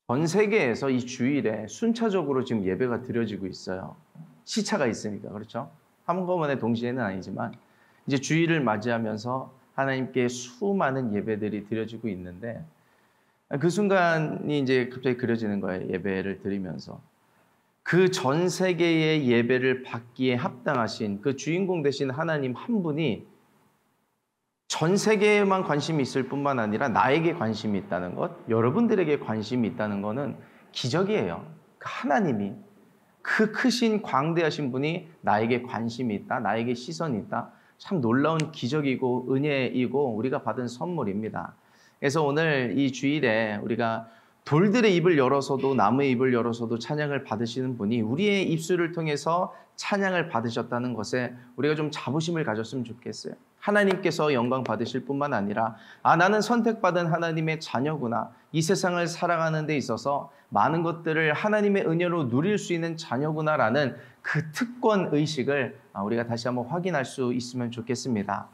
전 세계에서 이 주일에 순차적으로 지금 예배가 드려지고 있어요. 시차가 있으니까, 그렇죠? 한꺼번에 동시에는 아니지만 이제 주일을 맞이하면서 하나님께 수많은 예배들이 드려지고 있는데 그 순간이 이제 갑자기 그려지는 거예요. 예배를 드리면서. 그 전 세계의 예배를 받기에 합당하신 그 주인공 되신 하나님 한 분이 전 세계에만 관심이 있을 뿐만 아니라 나에게 관심이 있다는 것, 여러분들에게 관심이 있다는 것은 기적이에요. 하나님이, 그 크신 광대하신 분이 나에게 관심이 있다, 나에게 시선이 있다. 참 놀라운 기적이고 은혜이고 우리가 받은 선물입니다. 그래서 오늘 이 주일에 우리가 돌들의 입을 열어서도 나무의 입을 열어서도 찬양을 받으시는 분이 우리의 입술을 통해서 찬양을 받으셨다는 것에 우리가 좀 자부심을 가졌으면 좋겠어요. 하나님께서 영광 받으실 뿐만 아니라 나는 선택받은 하나님의 자녀구나. 이 세상을 살아가는 데 있어서 많은 것들을 하나님의 은혜로 누릴 수 있는 자녀구나라는 그 특권 의식을 우리가 다시 한번 확인할 수 있으면 좋겠습니다.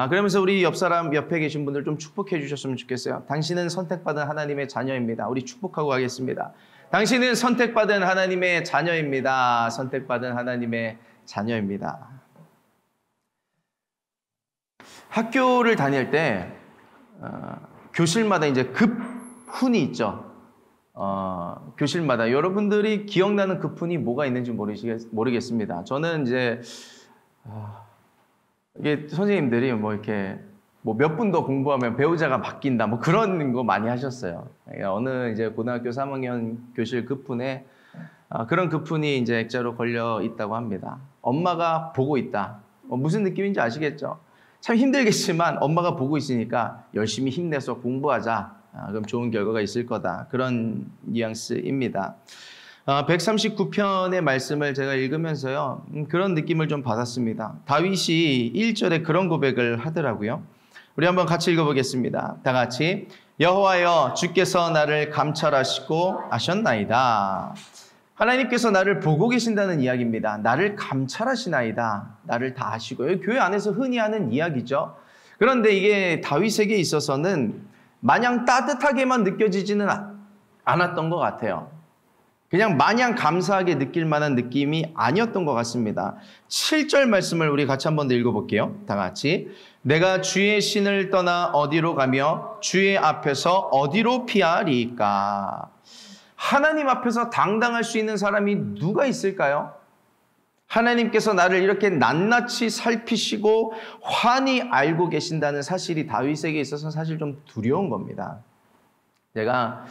그러면서 우리 옆 사람 옆에 계신 분들 좀 축복해 주셨으면 좋겠어요. 당신은 선택받은 하나님의 자녀입니다. 우리 축복하고 가겠습니다. 당신은 선택받은 하나님의 자녀입니다. 선택받은 하나님의 자녀입니다. 학교를 다닐 때 교실마다 이제 급훈이 있죠. 교실마다 여러분들이 기억나는 급훈이 뭐가 있는지 모르겠습니다. 저는 이제 이게 선생님들이 뭐 이렇게 뭐 몇 분 더 공부하면 배우자가 바뀐다 뭐 그런 거 많이 하셨어요. 어느 이제 고등학교 3학년 교실 급훈에 그런 급훈이 이제 액자로 걸려 있다고 합니다. 엄마가 보고 있다. 무슨 느낌인지 아시겠죠? 참 힘들겠지만 엄마가 보고 있으니까 열심히 힘내서 공부하자. 그럼 좋은 결과가 있을 거다. 그런 뉘앙스입니다. 139편의 말씀을 제가 읽으면서요. 그런 느낌을 좀 받았습니다. 다윗이 1절에 그런 고백을 하더라고요. 우리 한번 같이 읽어보겠습니다. 다 같이. 여호와여 주께서 나를 감찰하시고 아셨나이다. 하나님께서 나를 보고 계신다는 이야기입니다. 나를 감찰하시나이다. 나를 다 아시고요. 교회 안에서 흔히 하는 이야기죠. 그런데 이게 다윗에게 있어서는 마냥 따뜻하게만 느껴지지는 않았던 것 같아요. 그냥 마냥 감사하게 느낄 만한 느낌이 아니었던 것 같습니다. 7절 말씀을 우리 같이 한번 더 읽어볼게요. 다 같이. 내가 주의 신을 떠나 어디로 가며 주의 앞에서 어디로 피하리까? 하나님 앞에서 당당할 수 있는 사람이 누가 있을까요? 하나님께서 나를 이렇게 낱낱이 살피시고 환히 알고 계신다는 사실이 다윗에게 있어서 사실 좀 두려운 겁니다. 제가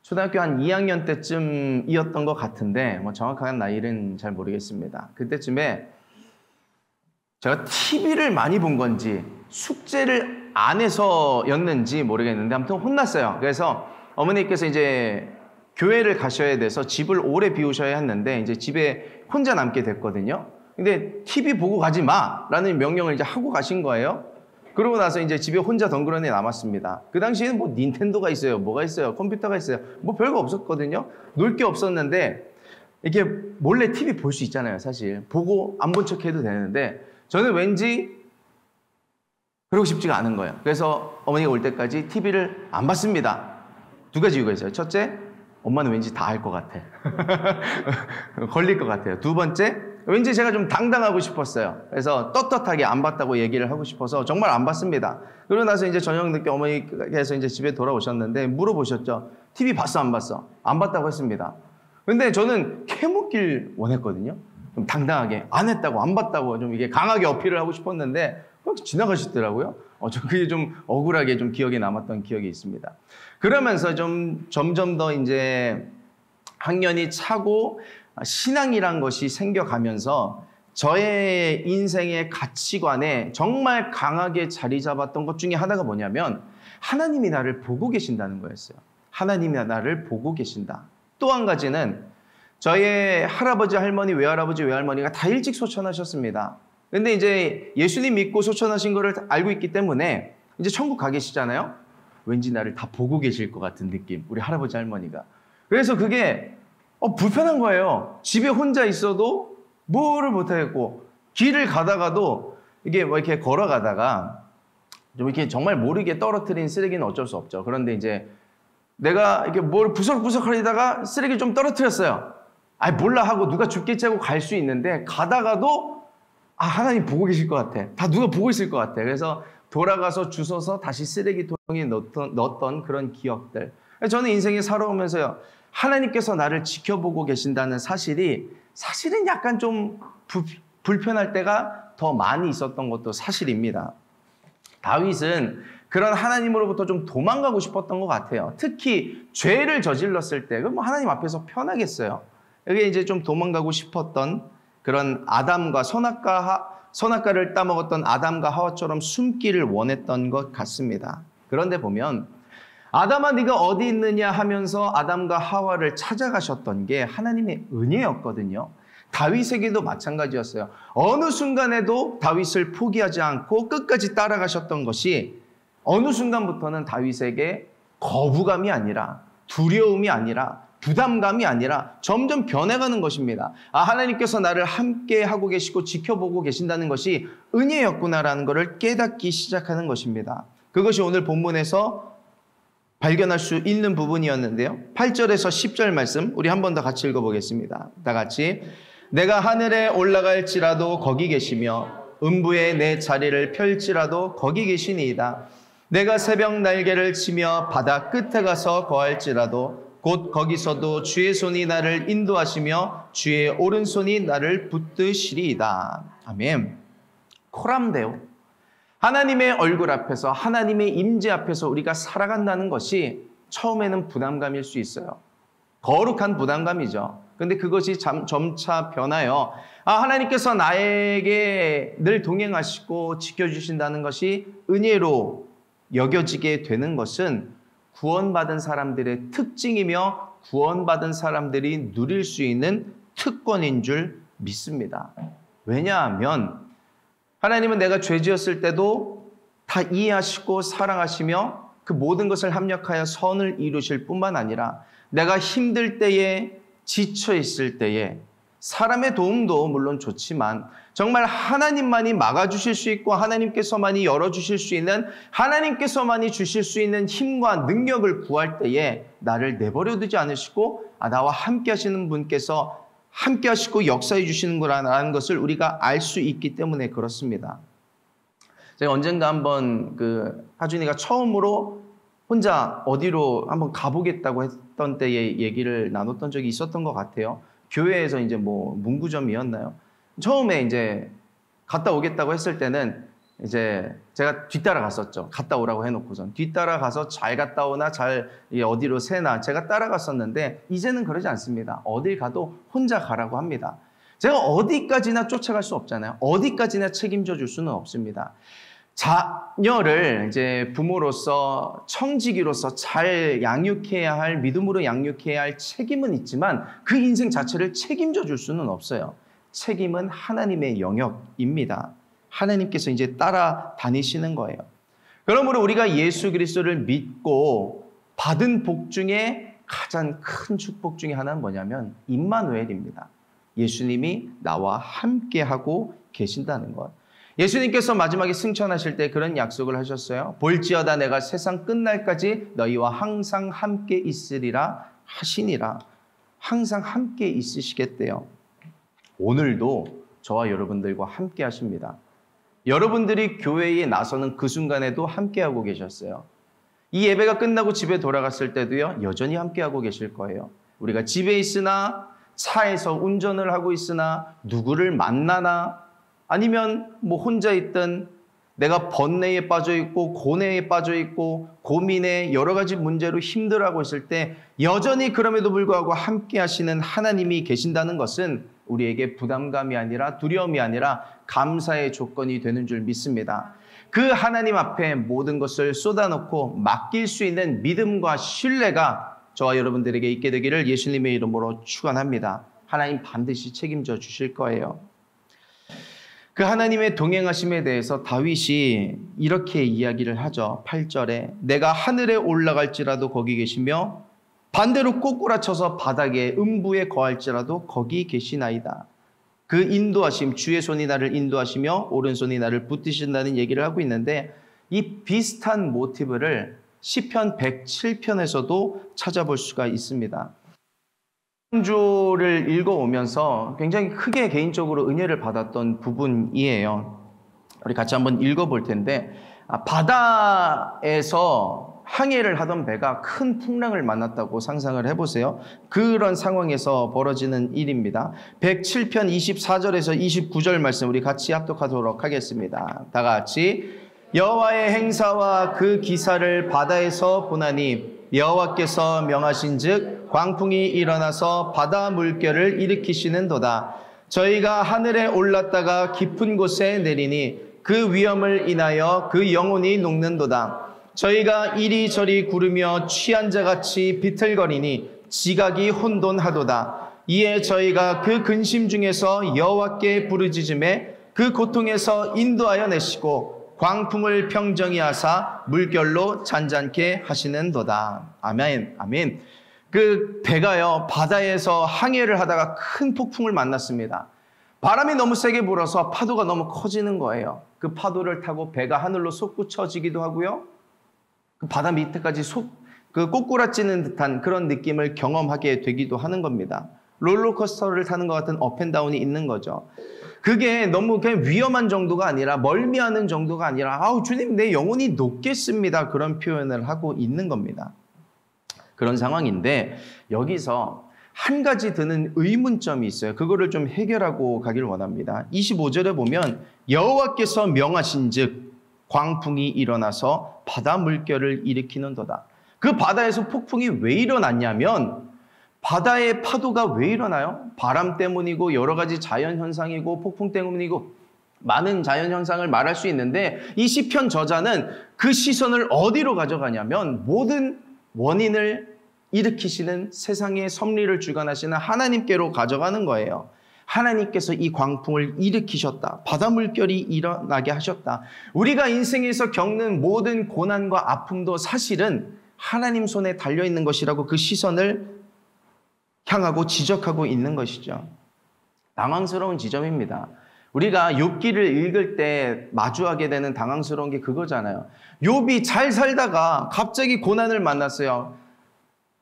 초등학교 한 2학년 때쯤이었던 것 같은데 뭐 정확한 나이는 잘 모르겠습니다. 그때쯤에 제가 TV를 많이 본 건지 숙제를 안 해서였는지 모르겠는데 아무튼 혼났어요. 그래서 어머니께서 이제 교회를 가셔야 돼서 집을 오래 비우셔야 했는데 이제 집에 혼자 남게 됐거든요. 근데 TV 보고 가지 마라는 명령을 이제 하고 가신 거예요. 그러고 나서 이제 집에 혼자 덩그러니 남았습니다. 그 당시에는 뭐 닌텐도가 있어요. 뭐가 있어요. 컴퓨터가 있어요. 뭐 별거 없었거든요. 놀 게 없었는데 이렇게 몰래 TV 볼 수 있잖아요. 사실 보고 안 본 척 해도 되는데 저는 왠지 그러고 싶지가 않은 거예요. 그래서 어머니가 올 때까지 TV를 안 봤습니다. 두 가지 이유가 있어요. 첫째, 엄마는 왠지 다 알 것 같아. 걸릴 것 같아요. 두 번째, 왠지 제가 좀 당당하고 싶었어요. 그래서 떳떳하게 안 봤다고 얘기를 하고 싶어서 정말 안 봤습니다. 그러고 나서 이제 저녁 늦게 어머니께서 이제 집에 돌아오셨는데 물어보셨죠. TV 봤어, 안 봤어? 안 봤다고 했습니다. 근데 저는 캐묻길 원했거든요. 좀 당당하게 안 했다고, 안 봤다고 좀 이게 강하게 어필을 하고 싶었는데 지나가시더라고요. 그게 좀 억울하게 좀 기억에 남았던 기억이 있습니다. 그러면서 좀 점점 더 이제 학년이 차고 신앙이란 것이 생겨가면서 저의 인생의 가치관에 정말 강하게 자리 잡았던 것 중에 하나가 뭐냐면 하나님이 나를 보고 계신다는 거였어요. 하나님이 나를 보고 계신다. 또 한 가지는 저의 할아버지, 할머니, 외할아버지, 외할머니가 다 일찍 소천하셨습니다. 근데 이제 예수님 믿고 소천하신 거를 알고 있기 때문에 이제 천국 가 계시잖아요. 왠지 나를 다 보고 계실 것 같은 느낌. 우리 할아버지, 할머니가. 그래서 그게 불편한 거예요. 집에 혼자 있어도 뭐를 못하겠고 길을 가다가도 이게 뭐 이렇게 걸어가다가 좀 이렇게 정말 모르게 떨어뜨린 쓰레기는 어쩔 수 없죠. 그런데 이제 내가 이렇게 뭘 부석부석 하려다가 쓰레기 좀 떨어뜨렸어요. 아, 몰라 하고 누가 죽겠지 하고 갈 수 있는데 가다가도 하나님 보고 계실 것 같아. 다 누가 보고 있을 것 같아. 그래서 돌아가서 주워서 다시 쓰레기통에 넣었던 그런 기억들. 저는 인생에 살아오면서요, 하나님께서 나를 지켜보고 계신다는 사실은 약간 좀 불편할 때가 더 많이 있었던 것도 사실입니다. 다윗은 그런 하나님으로부터 좀 도망가고 싶었던 것 같아요. 특히 죄를 저질렀을 때, 그럼 하나님 앞에서 편하겠어요. 여기 이제 좀 도망가고 싶었던 그런 아담과 선악과를 따먹었던 아담과 하와처럼 숨기를 원했던 것 같습니다. 그런데 보면 아담아 네가 어디 있느냐 하면서 아담과 하와를 찾아가셨던 게 하나님의 은혜였거든요. 다윗에게도 마찬가지였어요. 어느 순간에도 다윗을 포기하지 않고 끝까지 따라가셨던 것이 어느 순간부터는 다윗에게 거부감이 아니라 두려움이 아니라 부담감이 아니라 점점 변해가는 것입니다. 하나님께서 나를 함께 하고 계시고 지켜보고 계신다는 것이 은혜였구나라는 것을 깨닫기 시작하는 것입니다. 그것이 오늘 본문에서 발견할 수 있는 부분이었는데요. 8절에서 10절 말씀 우리 한 번 더 같이 읽어보겠습니다. 다 같이. 내가 하늘에 올라갈지라도 거기 계시며 음부에 내 자리를 펼지라도 거기 계시니이다. 내가 새벽 날개를 치며 바다 끝에 가서 거할지라도 곧 거기서도 주의 손이 나를 인도하시며 주의 오른손이 나를 붙드시리이다. 아멘. 코람데오. 하나님의 얼굴 앞에서 하나님의 임재 앞에서 우리가 살아간다는 것이 처음에는 부담감일 수 있어요. 거룩한 부담감이죠. 근데 그것이 점차 변하여 하나님께서 나에게 늘 동행하시고 지켜주신다는 것이 은혜로 여겨지게 되는 것은 구원받은 사람들의 특징이며 구원받은 사람들이 누릴 수 있는 특권인 줄 믿습니다. 왜냐하면 하나님은 내가 죄 지었을 때도 다 이해하시고 사랑하시며 그 모든 것을 합력하여 선을 이루실 뿐만 아니라 내가 힘들 때에 지쳐 있을 때에 사람의 도움도 물론 좋지만 정말 하나님만이 막아주실 수 있고 하나님께서만이 열어주실 수 있는 하나님께서만이 주실 수 있는 힘과 능력을 구할 때에 나를 내버려 두지 않으시고 나와 함께 하시는 분께서 함께 하시고 역사해 주시는 거라는 것을 우리가 알 수 있기 때문에 그렇습니다. 제가 언젠가 한번 하준이가 처음으로 혼자 어디로 한번 가보겠다고 했던 때의 얘기를 나눴던 적이 있었던 것 같아요. 교회에서 이제 문구점이었나요? 처음에 이제 갔다 오겠다고 했을 때는 이제 제가 뒤따라 갔었죠. 갔다 오라고 해놓고선. 뒤따라 가서 잘 갔다 오나 잘 어디로 새나 제가 따라갔었는데 이제는 그러지 않습니다. 어딜 가도 혼자 가라고 합니다. 제가 어디까지나 쫓아갈 수 없잖아요. 어디까지나 책임져 줄 수는 없습니다. 자녀를 이제 부모로서 청지기로서 잘 양육해야 할, 믿음으로 양육해야 할 책임은 있지만 그 인생 자체를 책임져 줄 수는 없어요. 책임은 하나님의 영역입니다. 하나님께서 이제 따라다니시는 거예요. 그러므로 우리가 예수 그리스도를 믿고 받은 복 중에 가장 큰 축복 중에 하나는 뭐냐면 임마누엘입니다. 예수님이 나와 함께하고 계신다는 것. 예수님께서 마지막에 승천하실 때 그런 약속을 하셨어요. 볼지어다 내가 세상 끝날까지 너희와 항상 함께 있으리라 하시니라. 항상 함께 있으시겠대요. 오늘도 저와 여러분들과 함께 하십니다. 여러분들이 교회에 나서는 그 순간에도 함께하고 계셨어요. 이 예배가 끝나고 집에 돌아갔을 때도요, 여전히 함께하고 계실 거예요. 우리가 집에 있으나 차에서 운전을 하고 있으나 누구를 만나나 아니면 혼자 있든 내가 번뇌에 빠져 있고 고뇌에 빠져 있고 고민에 여러 가지 문제로 힘들어하고 있을 때 여전히 그럼에도 불구하고 함께 하시는 하나님이 계신다는 것은 우리에게 부담감이 아니라 두려움이 아니라 감사의 조건이 되는 줄 믿습니다. 그 하나님 앞에 모든 것을 쏟아놓고 맡길 수 있는 믿음과 신뢰가 저와 여러분들에게 있게 되기를 예수님의 이름으로 축원합니다. 하나님 반드시 책임져 주실 거예요. 그 하나님의 동행하심에 대해서 다윗이 이렇게 이야기를 하죠. 8절에 내가 하늘에 올라갈지라도 거기 계시며 반대로 꼬꾸라쳐서 바닥에 음부에 거할지라도 거기 계시나이다. 그 인도하심, 주의 손이 나를 인도하시며 오른손이 나를 붙드신다는 얘기를 하고 있는데 이 비슷한 모티브를 시편 107편에서도 찾아볼 수가 있습니다. 주를 읽어오면서 굉장히 크게 개인적으로 은혜를 받았던 부분이에요. 우리 같이 한번 읽어볼 텐데, 바다에서 항해를 하던 배가 큰 풍랑을 만났다고 상상을 해보세요. 그런 상황에서 벌어지는 일입니다. 107편 24절에서 29절 말씀 우리 같이 합독하도록 하겠습니다. 다 같이. 여호와의 행사와 그 기사를 바다에서 보나니 여호와께서 명하신즉 광풍이 일어나서 바다 물결을 일으키시는도다. 저희가 하늘에 올랐다가 깊은 곳에 내리니 그 위험을 인하여 그 영혼이 녹는도다. 저희가 이리저리 구르며 취한 자같이 비틀거리니 지각이 혼돈하도다. 이에 저희가 그 근심 중에서 여호와께 부르짖음에 그 고통에서 인도하여 내시고 광풍을 평정히 하사 물결로 잔잔케 하시는도다. 아멘. 아멘. 그 배가요, 바다에서 항해를 하다가 큰 폭풍을 만났습니다. 바람이 너무 세게 불어서 파도가 너무 커지는 거예요. 그 파도를 타고 배가 하늘로 솟구쳐지기도 하고요. 그 바다 밑에까지 꼬꾸라지는 듯한 그런 느낌을 경험하게 되기도 하는 겁니다. 롤러코스터를 타는 것 같은 업앤다운이 있는 거죠. 그게 너무 그냥 위험한 정도가 아니라 멀미하는 정도가 아니라 아우 주님 내 영혼이 녹겠습니다. 그런 표현을 하고 있는 겁니다. 그런 상황인데 여기서 한 가지 드는 의문점이 있어요. 그거를 좀 해결하고 가길 원합니다. 25절에 보면 여호와께서 명하신즉 광풍이 일어나서 바다 물결을 일으키는도다. 그 바다에서 폭풍이 왜 일어났냐면 바다의 파도가 왜 일어나요? 바람 때문이고 여러 가지 자연현상이고 폭풍 때문이고 많은 자연현상을 말할 수 있는데 이 시편 저자는 그 시선을 어디로 가져가냐면 모든 원인을 일으키시는 세상의 섭리를 주관하시는 하나님께로 가져가는 거예요. 하나님께서 이 광풍을 일으키셨다. 바다 물결이 일어나게 하셨다. 우리가 인생에서 겪는 모든 고난과 아픔도 사실은 하나님 손에 달려있는 것이라고 그 시선을 향하고 지적하고 있는 것이죠. 당황스러운 지점입니다. 우리가 욥기를 읽을 때 마주하게 되는 당황스러운 게 그거잖아요. 욥이 잘 살다가 갑자기 고난을 만났어요.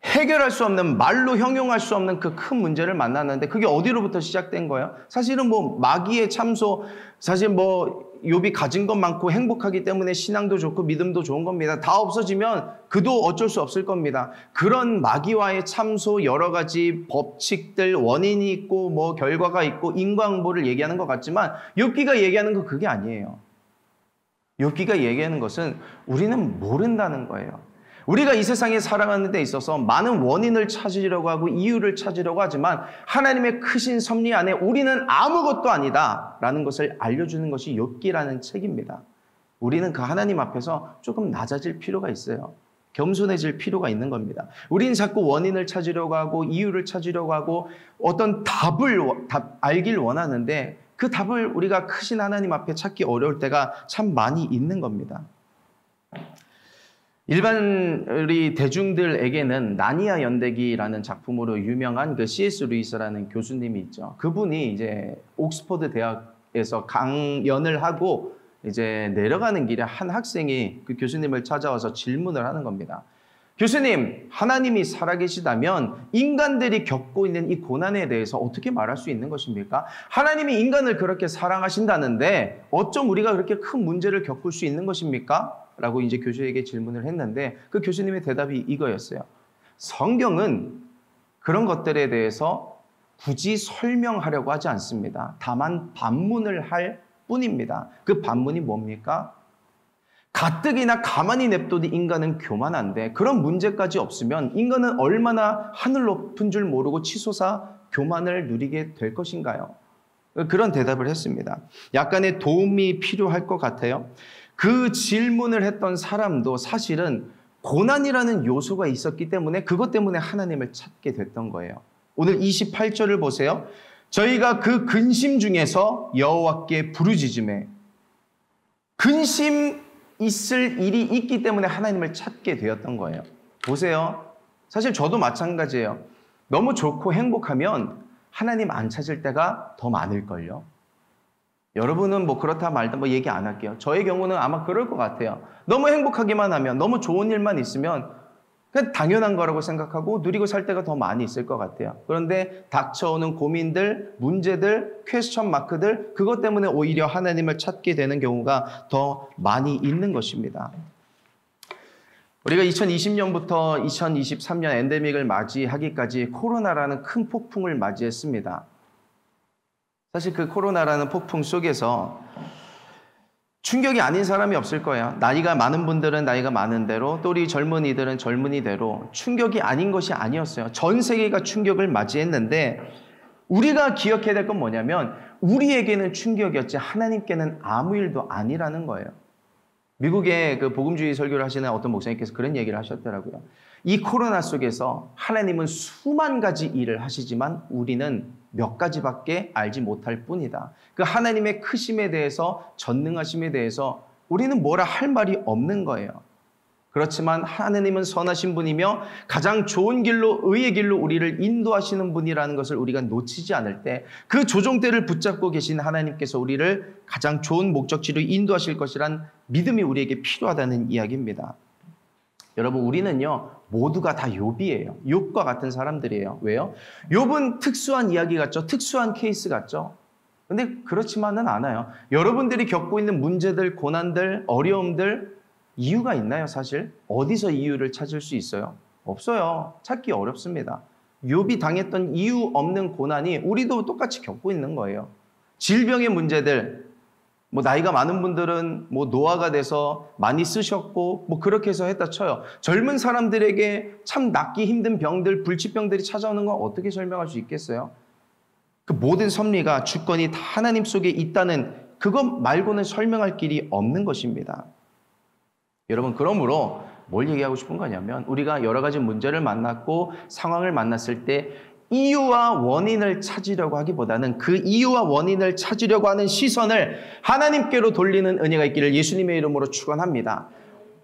해결할 수 없는, 말로 형용할 수 없는 그 큰 문제를 만났는데 그게 어디로부터 시작된 거예요? 사실은 마귀의 참소, 사실 욥이 가진 것 많고 행복하기 때문에 신앙도 좋고 믿음도 좋은 겁니다. 다 없어지면 그도 어쩔 수 없을 겁니다. 그런 마귀와의 참소, 여러 가지 법칙들, 원인이 있고 결과가 있고 인과응보를 얘기하는 것 같지만 욥기가 얘기하는 건 그게 아니에요. 욥기가 얘기하는 것은 우리는 모른다는 거예요. 우리가 이 세상에 살아가는 데 있어서 많은 원인을 찾으려고 하고 이유를 찾으려고 하지만 하나님의 크신 섭리 안에 우리는 아무것도 아니다라는 것을 알려주는 것이 욥기라는 책입니다. 우리는 그 하나님 앞에서 조금 낮아질 필요가 있어요. 겸손해질 필요가 있는 겁니다. 우리는 자꾸 원인을 찾으려고 하고 이유를 찾으려고 하고 어떤 답을 알길 원하는데 그 답을 우리가 크신 하나님 앞에 찾기 어려울 때가 참 많이 있는 겁니다. 일반 우리 대중들에게는 나니아 연대기라는 작품으로 유명한 그 C.S. 루이스라는 교수님이 있죠. 그분이 이제 옥스퍼드 대학에서 강연을 하고 이제 내려가는 길에 한 학생이 그 교수님을 찾아와서 질문을 하는 겁니다. 교수님, 하나님이 살아계시다면 인간들이 겪고 있는 이 고난에 대해서 어떻게 말할 수 있는 것입니까? 하나님이 인간을 그렇게 사랑하신다는데 어쩜 우리가 그렇게 큰 문제를 겪을 수 있는 것입니까? 라고 이제 교수에게 질문을 했는데 그 교수님의 대답이 이거였어요. 성경은 그런 것들에 대해서 굳이 설명하려고 하지 않습니다. 다만 반문을 할 뿐입니다. 그 반문이 뭡니까? 가뜩이나 가만히 냅둬도 인간은 교만한데 그런 문제까지 없으면 인간은 얼마나 하늘 높은 줄 모르고 치솟아 교만을 누리게 될 것인가요? 그런 대답을 했습니다. 약간의 도움이 필요할 것 같아요. 그 질문을 했던 사람도 사실은 고난이라는 요소가 있었기 때문에 그것 때문에 하나님을 찾게 됐던 거예요. 오늘 28절을 보세요. 저희가 그 근심 중에서 여호와께 부르짖음에 근심 있을 일이 있기 때문에 하나님을 찾게 되었던 거예요. 보세요. 사실 저도 마찬가지예요. 너무 좋고 행복하면 하나님 안 찾을 때가 더 많을걸요. 여러분은 뭐 그렇다 말다 뭐 얘기 안 할게요. 저의 경우는 아마 그럴 것 같아요. 너무 행복하기만 하면, 너무 좋은 일만 있으면 그냥 당연한 거라고 생각하고 누리고 살 때가 더 많이 있을 것 같아요. 그런데 닥쳐오는 고민들, 문제들, 퀘스천 마크들, 그것 때문에 오히려 하나님을 찾게 되는 경우가 더 많이 있는 것입니다. 우리가 2020년부터 2023년 엔데믹을 맞이하기까지 코로나라는 큰 폭풍을 맞이했습니다. 사실 그 코로나라는 폭풍 속에서 충격이 아닌 사람이 없을 거예요. 나이가 많은 분들은 나이가 많은 대로, 또 우리 젊은이들은 젊은이대로 충격이 아닌 것이 아니었어요. 전 세계가 충격을 맞이했는데 우리가 기억해야 될 건 뭐냐면 우리에게는 충격이었지 하나님께는 아무 일도 아니라는 거예요. 미국의 그 복음주의 설교를 하시는 어떤 목사님께서 그런 얘기를 하셨더라고요. 이 코로나 속에서 하나님은 수만 가지 일을 하시지만 우리는 몇 가지밖에 알지 못할 뿐이다. 그 하나님의 크심에 대해서, 전능하심에 대해서 우리는 뭐라 할 말이 없는 거예요. 그렇지만 하나님은 선하신 분이며 가장 좋은 길로, 의의 길로 우리를 인도하시는 분이라는 것을 우리가 놓치지 않을 때 그 조종대를 붙잡고 계신 하나님께서 우리를 가장 좋은 목적지로 인도하실 것이란 믿음이 우리에게 필요하다는 이야기입니다. 여러분, 우리는요 모두가 다 욥이에요. 욥과 같은 사람들이에요. 왜요? 욥은 특수한 이야기 같죠? 특수한 케이스 같죠? 근데 그렇지만은 않아요. 여러분들이 겪고 있는 문제들, 고난들, 어려움들 이유가 있나요, 사실? 어디서 이유를 찾을 수 있어요? 없어요. 찾기 어렵습니다. 욥이 당했던 이유 없는 고난이 우리도 똑같이 겪고 있는 거예요. 질병의 문제들, 뭐 나이가 많은 분들은 뭐 노화가 돼서 많이 쓰셨고 뭐 그렇게 해서 했다 쳐요. 젊은 사람들에게 참 낫기 힘든 병들, 불치병들이 찾아오는 건 어떻게 설명할 수 있겠어요? 그 모든 섭리가 주권이 다 하나님 속에 있다는 그것 말고는 설명할 길이 없는 것입니다. 여러분, 그러므로 뭘 얘기하고 싶은 거냐면 우리가 여러 가지 문제를 만났고 상황을 만났을 때 이유와 원인을 찾으려고 하기보다는 그 이유와 원인을 찾으려고 하는 시선을 하나님께로 돌리는 은혜가 있기를 예수님의 이름으로 축원합니다.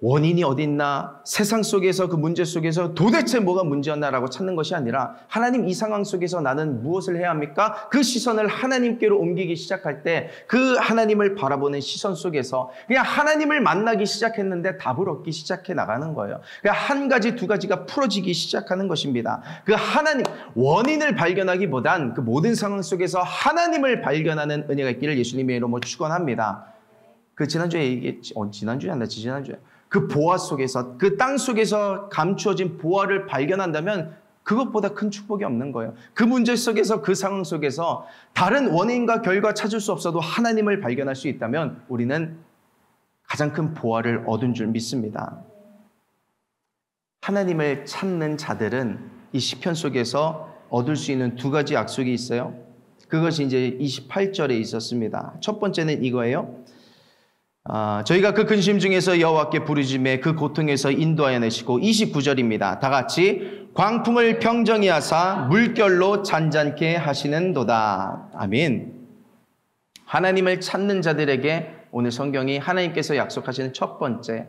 원인이 어디 있나, 세상 속에서 그 문제 속에서 도대체 뭐가 문제였나라고 찾는 것이 아니라 하나님, 이 상황 속에서 나는 무엇을 해야 합니까? 그 시선을 하나님께로 옮기기 시작할 때 그 하나님을 바라보는 시선 속에서 그냥 하나님을 만나기 시작했는데 답을 얻기 시작해 나가는 거예요. 그냥 한 가지 두 가지가 풀어지기 시작하는 것입니다. 그 하나님, 원인을 발견하기보단 그 모든 상황 속에서 하나님을 발견하는 은혜가 있기를 예수님의 이름으로 축원합니다. 그 지난주에 얘기했지, 지난주에 아니라 지난주에 그 보화 속에서, 그 땅 속에서 감추어진 보화를 발견한다면 그것보다 큰 축복이 없는 거예요. 그 문제 속에서, 그 상황 속에서 다른 원인과 결과 찾을 수 없어도 하나님을 발견할 수 있다면 우리는 가장 큰 보화를 얻은 줄 믿습니다. 하나님을 찾는 자들은 이 시편 속에서 얻을 수 있는 두 가지 약속이 있어요. 그것이 이제 28절에 있었습니다. 첫 번째는 이거예요. 저희가 그 근심 중에서 여호와께 부르짖매 그 고통에서 인도하여 내시고, 29절입니다. 다 같이 광풍을 평정히 하사 물결로 잔잔케 하시는도다. 아멘. 하나님을 찾는 자들에게 오늘 성경이 하나님께서 약속하시는 첫 번째,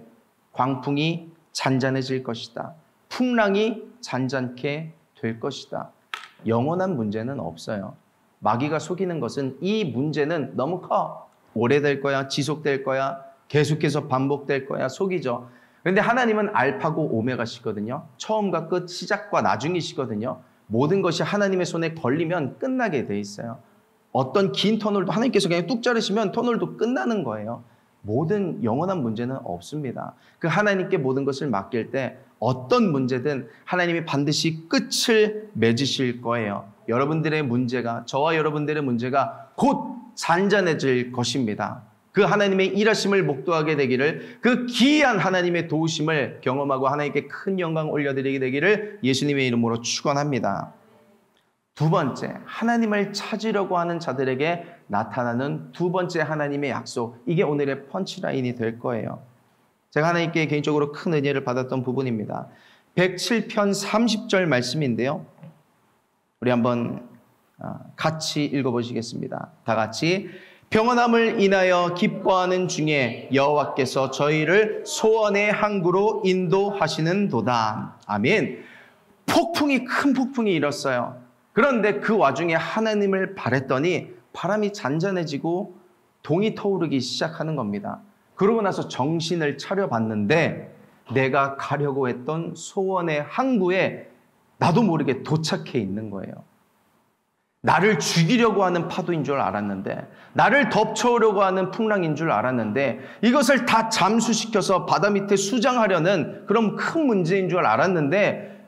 광풍이 잔잔해질 것이다. 풍랑이 잔잔케 될 것이다. 영원한 문제는 없어요. 마귀가 속이는 것은 이 문제는 너무 커. 오래될 거야, 지속될 거야, 계속해서 반복될 거야, 속이죠. 그런데 하나님은 알파고 오메가시거든요. 처음과 끝, 시작과 나중이시거든요. 모든 것이 하나님의 손에 걸리면 끝나게 돼 있어요. 어떤 긴 터널도 하나님께서 그냥 뚝 자르시면 터널도 끝나는 거예요. 모든 영원한 문제는 없습니다. 그 하나님께 모든 것을 맡길 때 어떤 문제든 하나님이 반드시 끝을 맺으실 거예요. 여러분들의 문제가, 저와 여러분들의 문제가 곧 잔잔해질 것입니다. 그 하나님의 일하심을 목도하게 되기를, 그 기이한 하나님의 도우심을 경험하고 하나님께 큰 영광 올려드리게 되기를 예수님의 이름으로 축원합니다. 두 번째, 하나님을 찾으려고 하는 자들에게 나타나는 두 번째 하나님의 약속, 이게 오늘의 펀치라인이 될 거예요. 제가 하나님께 개인적으로 큰 은혜를 받았던 부분입니다. 107편 30절 말씀인데요. 우리 한번 같이 읽어보시겠습니다. 다 같이. 평안함을 인하여 기뻐하는 중에 여호와께서 저희를 소원의 항구로 인도하시는도다. 아멘. 폭풍이, 큰 폭풍이 일었어요. 그런데 그 와중에 하나님을 바랬더니 바람이 잔잔해지고 동이 터오르기 시작하는 겁니다. 그러고 나서 정신을 차려봤는데 내가 가려고 했던 소원의 항구에 나도 모르게 도착해 있는 거예요. 나를 죽이려고 하는 파도인 줄 알았는데, 나를 덮쳐오려고 하는 풍랑인 줄 알았는데, 이것을 다 잠수시켜서 바다 밑에 수장하려는 그런 큰 문제인 줄 알았는데,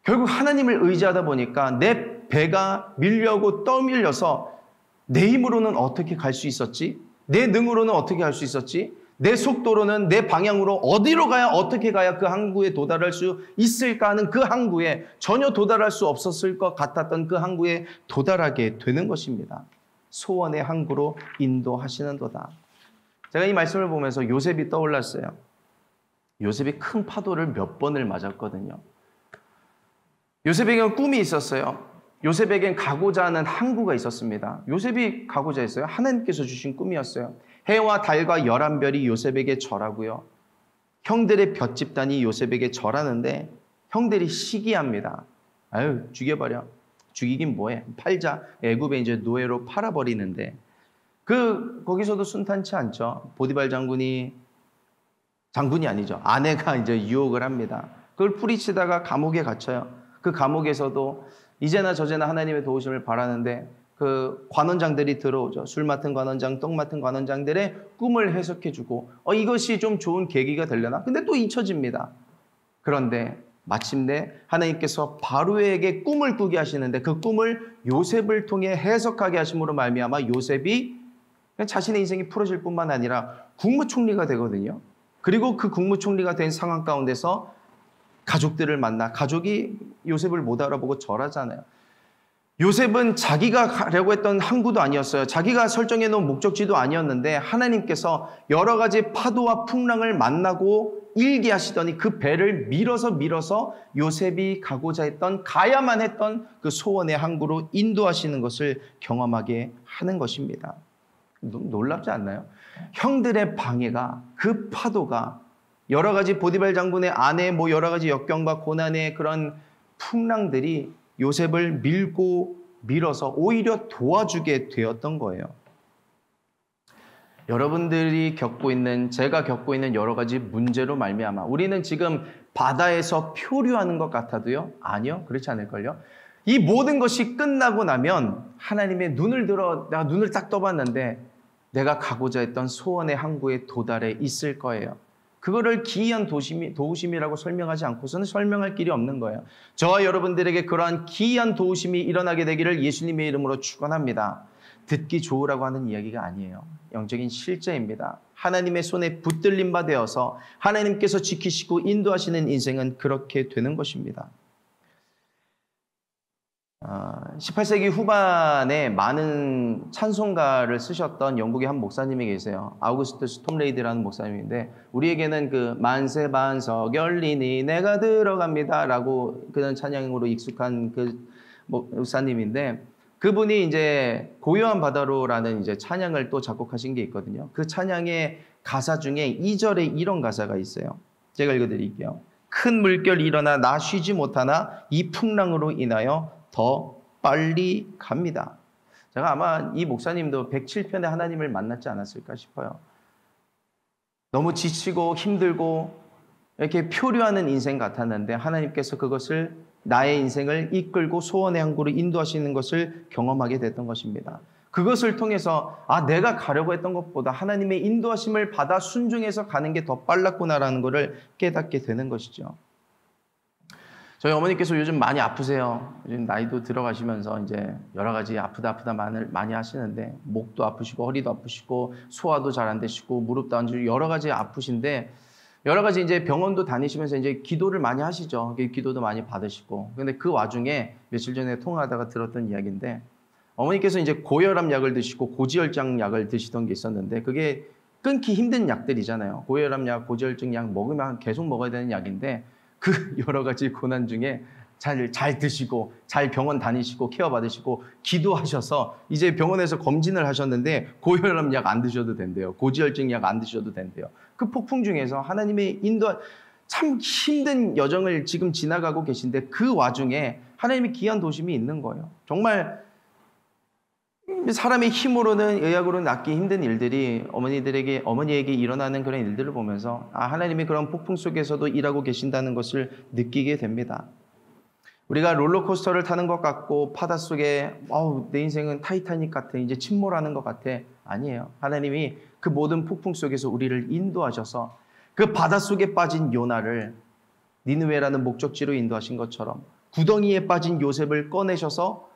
결국 하나님을 의지하다 보니까 내 배가 밀려고 떠밀려서 내 힘으로는 어떻게 갈 수 있었지? 내 능으로는 어떻게 할 수 있었지? 내 속도로는 내 방향으로 어디로 가야 어떻게 가야 그 항구에 도달할 수 있을까 하는 그 항구에 전혀 도달할 수 없었을 것 같았던 그 항구에 도달하게 되는 것입니다. 소원의 항구로 인도하시는도다. 제가 이 말씀을 보면서 요셉이 떠올랐어요. 요셉이 큰 파도를 몇 번을 맞았거든요. 요셉에게는 꿈이 있었어요. 요셉에겐 가고자 하는 항구가 있었습니다. 요셉이 가고자 했어요. 하나님께서 주신 꿈이었어요. 해와 달과 11별이 요셉에게 절하고요. 형들의 볏 집단이 요셉에게 절하는데 형들이 시기합니다. 아유, 죽여버려. 죽이긴 뭐해. 팔자. 애굽에 이제 노예로 팔아버리는데 거기서도 순탄치 않죠. 보디발 장군이 아니죠. 아내가 이제 유혹을 합니다. 그걸 뿌리치다가 감옥에 갇혀요. 그 감옥에서도 이제나 저제나 하나님의 도우심을 바라는데 그 관원장들이 들어오죠. 술 맡은 관원장, 똥 맡은 관원장들의 꿈을 해석해주고 이것이 좀 좋은 계기가 되려나? 근데 또 잊혀집니다. 그런데 마침내 하나님께서 바로에게 꿈을 꾸게 하시는데 그 꿈을 요셉을 통해 해석하게 하심으로 말미암아 요셉이 자신의 인생이 풀어질 뿐만 아니라 국무총리가 되거든요. 그리고 그 국무총리가 된 상황 가운데서 가족들을 만나 가족이 요셉을 못 알아보고 절하잖아요. 요셉은 자기가 가려고 했던 항구도 아니었어요. 자기가 설정해 놓은 목적지도 아니었는데 하나님께서 여러 가지 파도와 풍랑을 만나고 일게 하시더니 그 배를 밀어서 요셉이 가야만 했던 그 소원의 항구로 인도하시는 것을 경험하게 하는 것입니다. 놀랍지 않나요? 형들의 방해가, 그 파도가 여러 가지 보디발 장군의 아내 여러 가지 역경과 고난의 그런 풍랑들이 요셉을 밀어서 오히려 도와주게 되었던 거예요. 여러분들이 제가 겪고 있는 여러 가지 문제로 말미암아 우리는 지금 바다에서 표류하는 것 같아도요? 아니요, 그렇지 않을걸요? 이 모든 것이 끝나고 나면 하나님의 내가 눈을 딱 떠봤는데 내가 가고자 했던 소원의 항구에 도달해 있을 거예요. 그거를 기이한 도우심이라고 설명하지 않고서는 설명할 길이 없는 거예요. 저와 여러분들에게 그러한 기이한 도우심이 일어나게 되기를 예수님의 이름으로 축원합니다. 듣기 좋으라고 하는 이야기가 아니에요. 영적인 실제입니다. 하나님의 손에 붙들림 바 되어서 하나님께서 지키시고 인도하시는 인생은 그렇게 되는 것입니다. 18세기 후반에 많은 찬송가를 쓰셨던 영국의 한 목사님이 계세요. 아우구스투스 톰레이드라는 목사님인데 우리에게는 그 만세 반석 열리니 내가 들어갑니다 라고 그런 찬양으로 익숙한 그 목사님인데 그분이 이제 고요한 바다로라는 이제 찬양을 또 작곡하신 게 있거든요. 그 찬양의 가사 중에 2절에 이런 가사가 있어요. 제가 읽어드릴게요. 큰 물결 일어나 나 쉬지 못하나 이 풍랑으로 인하여 더 빨리 갑니다. 제가 아마 이 목사님도 107편의 하나님을 만났지 않았을까 싶어요. 너무 지치고 힘들고 이렇게 표류하는 인생 같았는데 하나님께서 그것을 나의 인생을 이끌고 소원의 항구로 인도하시는 것을 경험하게 됐던 것입니다. 그것을 통해서 내가 가려고 했던 것보다 하나님의 인도하심을 받아 순종해서 가는 게 더 빨랐구나라는 것을 깨닫게 되는 것이죠. 저희 어머니께서 요즘 많이 아프세요. 요즘 나이도 들어가시면서 이제 여러 가지 아프다 많이 하시는데 목도 아프시고 허리도 아프시고 소화도 잘 안 되시고 무릎도 안 좋으시고 여러 가지 아프신데 여러 가지 이제 병원도 다니시면서 이제 기도를 많이 하시죠. 기도도 많이 받으시고. 근데 그 와중에 며칠 전에 통화하다가 들었던 이야기인데 어머니께서 이제 고혈압 약을 드시고 고지혈증 약을 드시던 게 있었는데 그게 끊기 힘든 약들이잖아요. 고혈압 약, 고지혈증 약 먹으면 계속 먹어야 되는 약인데 그 여러 가지 고난 중에 잘 드시고 잘 병원 다니시고 케어 받으시고 기도하셔서 이제 병원에서 검진을 하셨는데 고혈압 약 안 드셔도 된대요. 고지혈증 약 안 드셔도 된대요. 그 폭풍 중에서 하나님의 참 힘든 여정을 지금 지나가고 계신데 그 와중에 하나님의 귀한 도심이 있는 거예요. 정말 사람의 힘으로는 의학으로 낫기 힘든 일들이 어머니에게 일어나는 그런 일들을 보면서 하나님이 그런 폭풍 속에서도 일하고 계신다는 것을 느끼게 됩니다. 우리가 롤러코스터를 타는 것 같고 바다 속에 내 인생은 타이타닉 같아, 이제 침몰하는 것 같아. 아니에요. 하나님이 그 모든 폭풍 속에서 우리를 인도하셔서 그 바다 속에 빠진 요나를 니느웨라는 목적지로 인도하신 것처럼 구덩이에 빠진 요셉을 꺼내셔서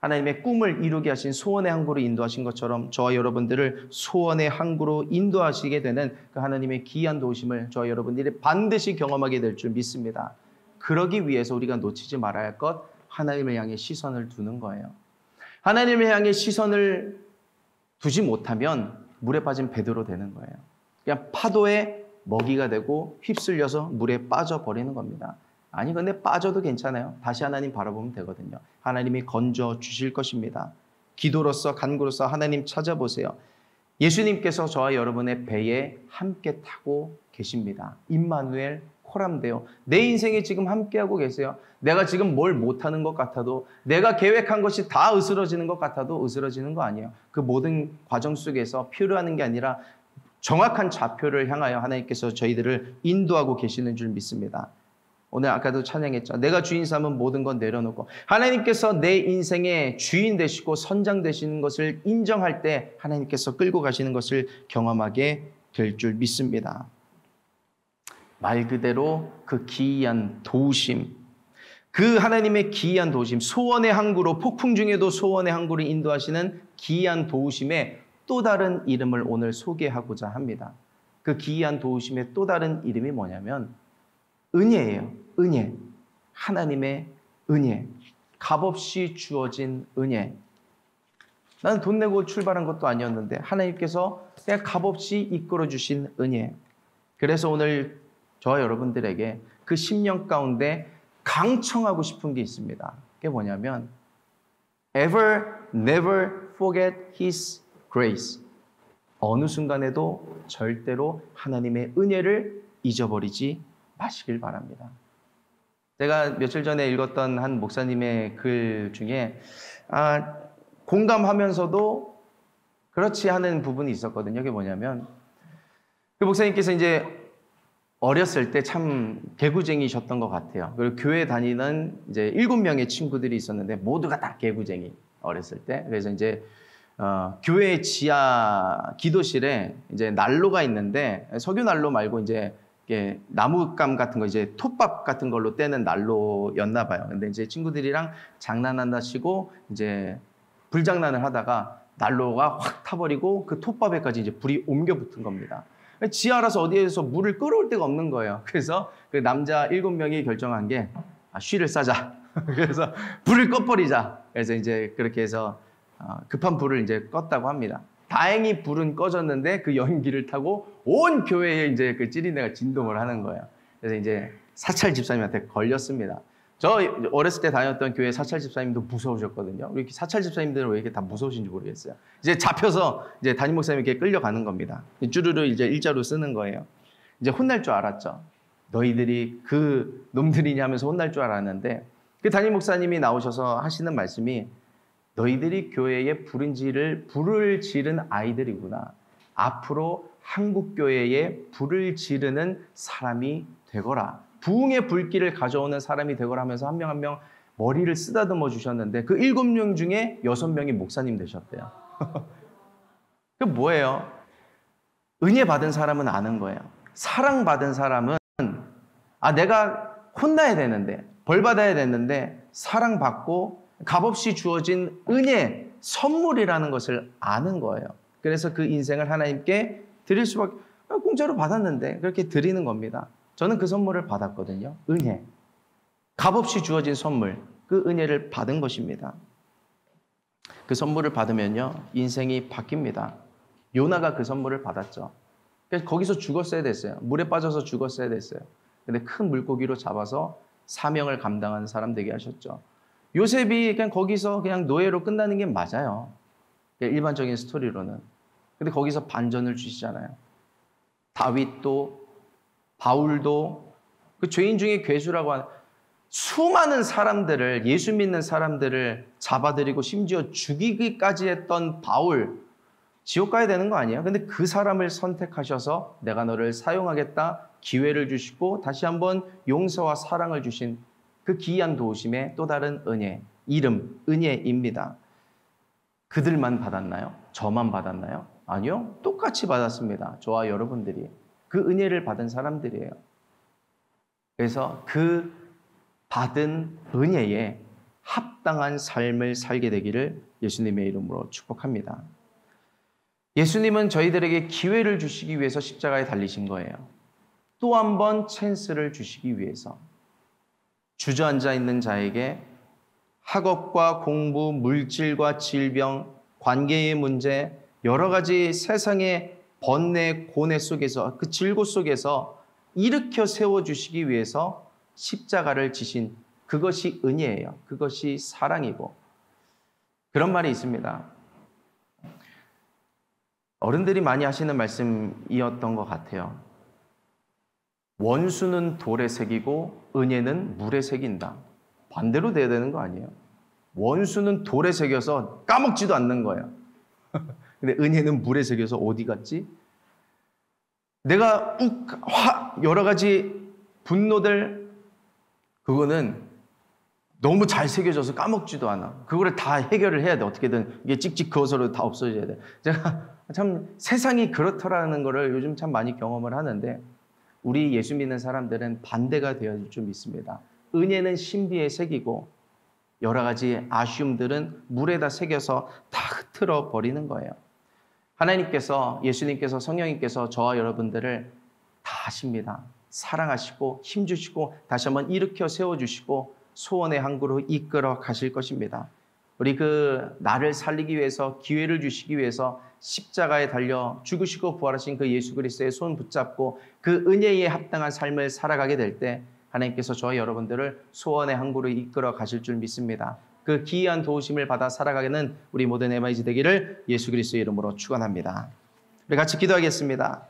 하나님의 꿈을 이루게 하신 소원의 항구로 인도하신 것처럼 저와 여러분들을 소원의 항구로 인도하시게 되는 그 하나님의 귀한 도우심을 저와 여러분들이 반드시 경험하게 될 줄 믿습니다. 그러기 위해서 우리가 놓치지 말아야 할 것, 하나님을 향해 시선을 두는 거예요. 하나님을 향해 시선을 두지 못하면 물에 빠진 베드로 되는 거예요. 그냥 파도에 먹이가 되고 휩쓸려서 물에 빠져버리는 겁니다. 아니 근데 빠져도 괜찮아요. 다시 하나님 바라보면 되거든요. 하나님이 건져 주실 것입니다. 기도로서 간구로서 하나님 찾아보세요. 예수님께서 저와 여러분의 배에 함께 타고 계십니다. 임마누엘, 코람데오. 내 인생에 지금 함께하고 계세요. 내가 지금 뭘 못하는 것 같아도, 내가 계획한 것이 다 으스러지는 것 같아도 으스러지는 거 아니에요. 그 모든 과정 속에서 필요하는 게 아니라 정확한 좌표를 향하여 하나님께서 저희들을 인도하고 계시는 줄 믿습니다. 오늘 아까도 찬양했죠. 내가 주인 삼은 모든 건 내려놓고 하나님께서 내 인생의 주인 되시고 선장 되시는 것을 인정할 때 하나님께서 끌고 가시는 것을 경험하게 될 줄 믿습니다. 말 그대로 그 기이한 도우심, 그 하나님의 기이한 도우심, 소원의 항구로, 폭풍 중에도 소원의 항구로 인도하시는 기이한 도우심의 또 다른 이름을 오늘 소개하고자 합니다. 그 기이한 도우심의 또 다른 이름이 뭐냐면 은혜예요. 은혜. 하나님의 은혜. 값없이 주어진 은혜. 나는 돈 내고 출발한 것도 아니었는데 하나님께서 그냥 값없이 이끌어 주신 은혜. 그래서 오늘 저와 여러분들에게 그 10년 가운데 강청하고 싶은 게 있습니다. 그게 뭐냐면 Ever, never forget His grace. 어느 순간에도 절대로 하나님의 은혜를 잊어버리지 마시길 바랍니다. 제가 며칠 전에 읽었던 한 목사님의 글 중에 공감하면서도 그렇지 않은 부분이 있었거든요. 그게 뭐냐면 그 목사님께서 이제 어렸을 때 참 개구쟁이셨던 것 같아요. 그리고 교회 다니는 이제 7명의 친구들이 있었는데 모두가 다 개구쟁이 어렸을 때. 그래서 이제 교회 지하 기도실에 이제 난로가 있는데 석유 난로 말고 이제 나무감 같은 거 이제 톱밥 같은 걸로 떼는 난로였나 봐요. 근데 이제 친구들이랑 장난한다 치고 이제 불장난을 하다가 난로가 확 타버리고 그 톱밥에까지 이제 불이 옮겨 붙은 겁니다. 지하라서 어디에서 물을 끌어올 데가 없는 거예요. 그래서 그 남자 7명이 결정한 게 쉬를 싸자. 그래서 불을 꺼버리자. 그래서 이제 그렇게 해서 급한 불을 이제 껐다고 합니다. 다행히 불은 꺼졌는데 그 연기를 타고 온 교회에 이제 그 찌린내가 진동을 하는 거예요. 그래서 이제 사찰 집사님한테 걸렸습니다. 저 어렸을 때 다녔던 교회 사찰 집사님도 무서우셨거든요. 우리 사찰 집사님들은 왜 이렇게 다 무서우신지 모르겠어요. 이제 잡혀서 이제 담임 목사님에게 끌려가는 겁니다. 쭈르르 이제 일자로 쓰는 거예요. 이제 혼날 줄 알았죠. 너희들이 그 놈들이냐 하면서 혼날 줄 알았는데 그 담임 목사님이 나오셔서 하시는 말씀이 너희들이 교회에 불을 지른 아이들이구나. 앞으로 한국교회에 불을 지르는 사람이 되거라. 부흥의 불길을 가져오는 사람이 되거라 하면서 한 명 한 명 머리를 쓰다듬어 주셨는데 그 7명 중에 6명이 목사님 되셨대요. 그 뭐예요? 은혜 받은 사람은 아는 거예요. 사랑받은 사람은 내가 혼나야 되는데 벌 받아야 되는데 사랑받고 값없이 주어진 은혜, 선물이라는 것을 아는 거예요. 그래서 그 인생을 하나님께 드릴 수밖에 공짜로 받았는데 그렇게 드리는 겁니다. 저는 그 선물을 받았거든요. 은혜. 값없이 주어진 선물. 그 은혜를 받은 것입니다. 그 선물을 받으면요. 인생이 바뀝니다. 요나가 그 선물을 받았죠. 그래서 거기서 죽었어야 됐어요. 물에 빠져서 죽었어야 됐어요. 근데 큰 물고기로 잡아서 사명을 감당하는 사람 되게 하셨죠. 요셉이 그냥 거기서 그냥 노예로 끝나는 게 맞아요. 일반적인 스토리로는. 근데 거기서 반전을 주시잖아요. 다윗도 바울도 그 죄인 중에 괴수라고 하는 수많은 사람들을, 예수 믿는 사람들을 잡아들이고 심지어 죽이기까지 했던 바울, 지옥 가야 되는 거 아니에요? 근데 그 사람을 선택하셔서 내가 너를 사용하겠다, 기회를 주시고 다시 한번 용서와 사랑을 주신 그 기이한 도우심의 또 다른 은혜, 이름 은혜입니다. 그들만 받았나요? 저만 받았나요? 아니요, 똑같이 받았습니다. 저와 여러분들이 그 은혜를 받은 사람들이에요. 그래서 그 받은 은혜에 합당한 삶을 살게 되기를 예수님의 이름으로 축복합니다. 예수님은 저희들에게 기회를 주시기 위해서 십자가에 달리신 거예요. 또 한 번 찬스를 주시기 위해서. 주저앉아 있는 자에게 학업과 공부, 물질과 질병, 관계의 문제, 여러 가지 세상의 번뇌, 고뇌 속에서, 그 질고 속에서 일으켜 세워주시기 위해서 십자가를 지신 그것이 은혜예요. 그것이 사랑이고. 그런 말이 있습니다. 어른들이 많이 하시는 말씀이었던 것 같아요. 원수는 돌에 새기고 은혜는 물에 새긴다. 반대로 돼야 되는 거 아니에요? 원수는 돌에 새겨서 까먹지도 않는 거예요. 근데 은혜는 물에 새겨서 어디 갔지? 내가 여러 가지 분노들, 그거는 너무 잘 새겨져서 까먹지도 않아. 그거를 다 해결을 해야 돼. 어떻게든 이게 찍찍 그어서로 다 없어져야 돼. 제가 참 세상이 그렇더라는 거를 요즘 참 많이 경험을 하는데 우리 예수 믿는 사람들은 반대가 되어질 줄 믿습니다. 은혜는 신비에 새기고 여러 가지 아쉬움들은 물에다 새겨서 다 흐트러 버리는 거예요. 하나님께서, 예수님께서, 성령님께서 저와 여러분들을 다 아십니다. 사랑하시고 힘주시고 다시 한번 일으켜 세워주시고 소원의 항구로 이끌어 가실 것입니다. 우리 그 나를 살리기 위해서, 기회를 주시기 위해서 십자가에 달려 죽으시고 부활하신 그 예수 그리스도의 손 붙잡고 그 은혜에 합당한 삶을 살아가게 될 때 하나님께서 저와 여러분들을 소원의 항구로 이끌어 가실 줄 믿습니다. 그 기이한 도우심을 받아 살아가는 우리 모든 MIG 되기를 예수 그리스도의 이름으로 축원합니다. 우리 같이 기도하겠습니다.